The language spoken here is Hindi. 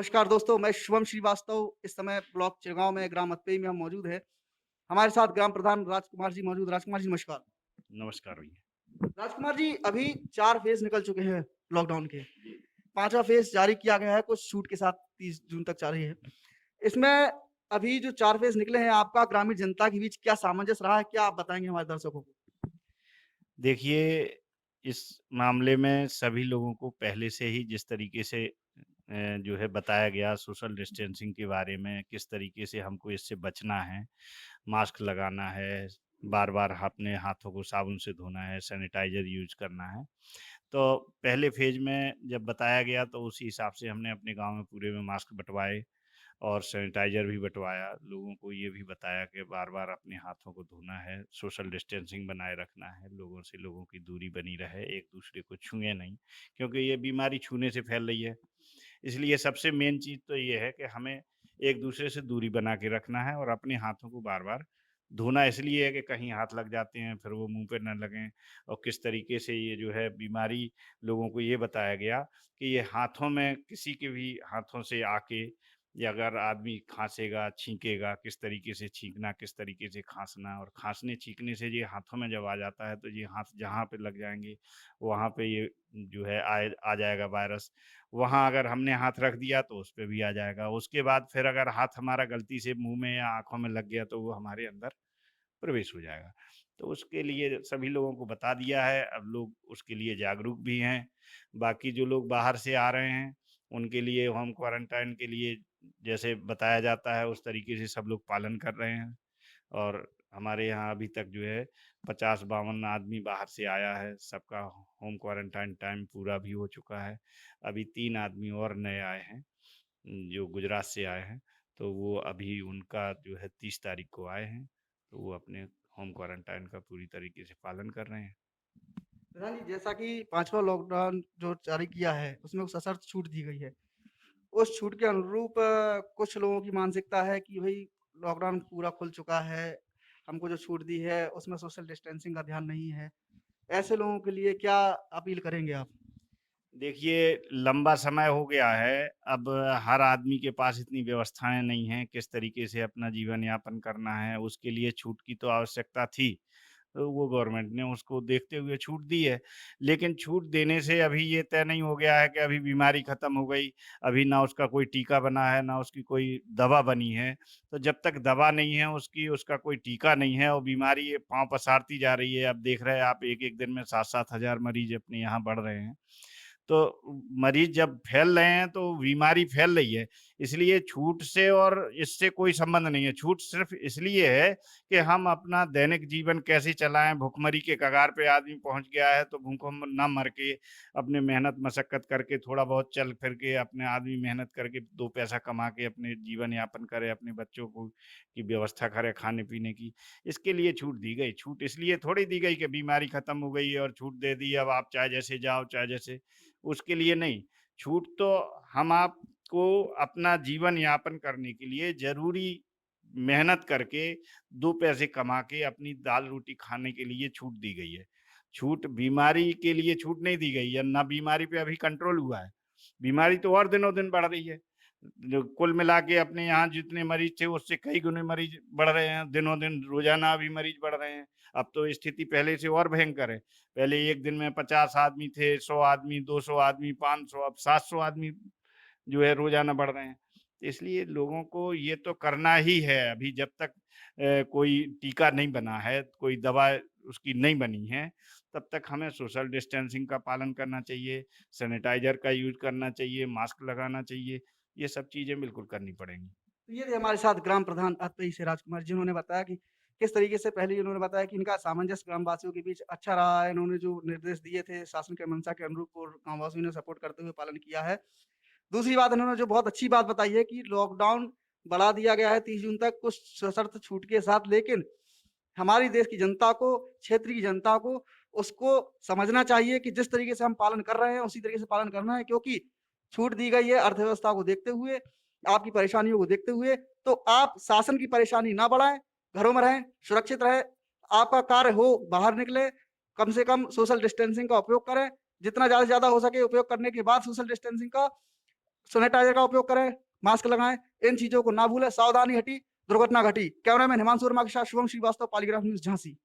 नमस्कार दोस्तों, मैं शुभम श्रीवास्तव इस समय ब्लॉक चिरगाँव में ग्राम अतपेई में हम मौजूद हैं। हमारे साथ ग्राम प्रधान राजकुमार जी मौजूद। राजकुमार जी नमस्कार। नमस्कार भैया। राजकुमार जी अभी 4 फ़ेज़ निकल चुके हैं लॉकडाउन के। 5वां फ़ेज़ जारी किया गया है कुछ छूट के साथ 30 जून तक जारी है। इसमें अभी जो 4 फ़ेज़ निकले हैं आपका ग्रामीण जनता के बीच क्या सामंजस्य रहा है? क्या आप बताएँगे हमारे दर्शकों को? देखिए, इस मामले में सभी लोगों को पहले से ही जिस तरीके से जो है बताया गया सोशल डिस्टेंसिंग के बारे में, किस तरीके से हमको इससे बचना है, मास्क लगाना है, बार-बार अपने हाथों को साबुन से धोना है, सैनिटाइज़र यूज़ करना है। तो पहले फ़ेज़ में जब बताया गया तो उसी हिसाब से हमने अपने गाँव में पूरे में मास्क बँटवाए और सैनिटाइज़र भी बँटवाया। लोगों को ये भी बताया कि बार-बार अपने हाथों को धोना है, सोशल डिस्टेंसिंग बनाए रखना है, लोगों से लोगों की दूरी बनी रहे, एक-दूसरे को छुएँ नहीं, क्योंकि ये बीमारी छूने से फैल रही है। इसलिए सबसे मेन चीज़ तो ये है कि हमें एक-दूसरे से दूरी बना के रखना है और अपने हाथों को बार-बार धोना इसलिए है कि कहीं हाथ लग जाते हैं, फिर वो मुँह पे ना लगें और किस तरीके से ये जो है बीमारी लोगों को ये बताया गया कि ये हाथों में किसी के भी हाथों से आके या अगर आदमी खाँसेगा, छींकेगा, किस तरीके से छींकना, किस तरीके से खाँसना और खाँसने-छींकने से ये हाथों में जब आ जाता है, तो ये हाथ जहाँ पे लग जाएँगे, वहाँ पे ये जो है आ जाएगा वायरस। वहाँ अगर हमने हाथ रख दिया तो उस पे भी आ जाएगा। उसके बाद फिर अगर हाथ हमारा गलती से मुँह में या आँखों में लग गया तो वो हमारे अंदर प्रवेश हो जाएगा। तो उसके लिए सभी लोगों को बता दिया है, अब लोग उसके लिए जागरूक भी हैं। बाकी जो लोग बाहर से आ रहे हैं, उनके लिए होम क्वारंटाइन के लिए जैसे बताया जाता है, उस तरीके से सब लोग पालन कर रहे हैं। और हमारे यहाँ अभी तक जो है 50-52 आदमी बाहर से आया है, सबका होम क्वारंटाइन टाइम पूरा भी हो चुका है। अभी 3 आदमी और नए आए हैं, जो गुजरात से आए हैं, तो वो अभी उनका जो है 30 तारीख को आए हैं, तो वो अपने होम क्वारंटाइन का पूरी तरीके से पालन कर रहे हैं। प्रधान जी जैसा कि 5वां लॉकडाउन जो जारी किया है उसमें सशर्त छूट दी गई है। उस छूट के अनुरूप कुछ लोगों की मानसिकता है कि भई लॉकडाउन पूरा खुल चुका है, हमको जो छूट दी है उसमें सोशल डिस्टेंसिंग का ध्यान नहीं है। ऐसे लोगों के लिए क्या अपील करेंगे आप? देखिए, लंबा समय हो गया है, अब हर आदमी के पास इतनी व्यवस्थाएँ नहीं हैं, किस तरीके से अपना जीवन यापन करना है, उसके लिए छूट की तो आवश्यकता थी। तो वो गवर्नमेंट ने उसको देखते हुए छूट दी है। लेकिन छूट देने से अभी ये तय नहीं हो गया है कि अभी बीमारी खत्म हो गई, अभी ना उसका कोई टीका बना है, ना उसकी कोई दवा बनी है। तो जब तक दवा नहीं है उसकी, उसका कोई टीका नहीं है और बीमारी ये पाँव पसारती जा रही है। अब देख रहे हैं आप एक-एक दिन में 7-7 हज़ार मरीज़ अपने यहाँ बढ़ रहे हैं। तो मरीज़ जब फैल रहे हैं तो बीमारी फैल रही है। इसलिए छूट से और इससे कोई संबंध नहीं है। छूट सिर्फ़ इसलिए है कि हम अपना दैनिक जीवन कैसे चलाएँ, भुखमरी के कगार पे आदमी पहुँच गया है तो भूखों म ना मर के अपने मेहनत मशक्कत करके थोड़ा बहुत चल फिर के अपने आदमी मेहनत करके 2 पैसा कमा के अपने जीवन यापन करे, अपने बच्चों को की व्यवस्था करे खाने-पीने की। इसके लिए छूट दी गई। छूट इसलिए थोड़ी दी गई कि बीमारी खत्म हो गई है और छूट दे दी, अब आप चाहे जैसे जाओ, चाहे जैसे उसके लिए नहीं। छूट तो हम आपको अपना जीवन यापन करने के लिए ज़रूरी मेहनत करके 2 पैसे कमा के अपनी दाल-रोटी खाने के लिए छूट दी गई है। छूट बीमारी के लिए छूट नहीं दी गई है, ना बीमारी पे अभी कंट्रोल हुआ है। बीमारी तो और दिनों-दिन बढ़ रही है। जो कुल मिला के अपने यहाँ जितने मरीज़ थे उससे कई गुने मरीज़ बढ़ रहे हैं, दिनों-दिन रोज़ाना अभी मरीज़ बढ़ रहे हैं। अब तो स्थिति पहले से और भयंकर है। पहले एक दिन में 50 आदमी थे, 100 आदमी, 200 आदमी, 500 अब 700 आदमी जो है रोज़ाना बढ़ रहे हैं। तो इसलिए लोगों को ये तो करना ही है अभी जब तक कोई टीका नहीं बना है, कोई दवा उसकी नहीं बनी है, तब तक हमें सोशल डिस्टेंसिंग का पालन करना चाहिए, सैनिटाइज़र का यूज़ करना चाहिए, मास्क लगाना चाहिए। ये सब चीज़ें बिल्कुल करनी पड़ेंगी। तो ये थे हमारे साथ ग्राम प्रधान अतई से राजकुमार जिन्होंने बताया कि किस तरीके से पहले उन्होंने बताया कि इनका सामंजस्य ग्रामवासियों के बीच अच्छा रहा है। इन्होंने जो निर्देश दिए थे शासन के मंशा के अनुरूप और ग्रामवासियों ने सपोर्ट करते हुए पालन किया है। दूसरी बात इन्होंने जो बहुत अच्छी बात बताई है कि लॉकडाउन बढ़ा दिया गया है 30 जून तक कुछ सशर्त छूट के साथ, लेकिन हमारी देश की जनता को, क्षेत्र की जनता को उसको समझना चाहिए कि जिस तरीके से हम पालन कर रहे हैं, उसी तरीके से पालन करना है क्योंकि छूट दी गई है अर्थव्यवस्था को देखते हुए, आपकी परेशानियों को देखते हुए, तो आप शासन की परेशानी ना बढ़ाएँ, घरों में रहें, सुरक्षित रहें। आपका कार्य हो, बाहर निकलें, कम से कम सोशल डिस्टेंसिंग का उपयोग करें, जितना ज़्यादा से ज़्यादा हो सके उपयोग करने के बाद सोशल डिस्टेंसिंग का सैनिटाइजर का उपयोग करें, मास्क लगाएँ, इन चीज़ों को ना भूलें, सावधानी हटी, दुर्घटना घटी। कैमरामैन हिमांशु वर्मा के साथ शुभम श्रीवास्तव, पॉलीग्राफ न्यूज़ झांसी।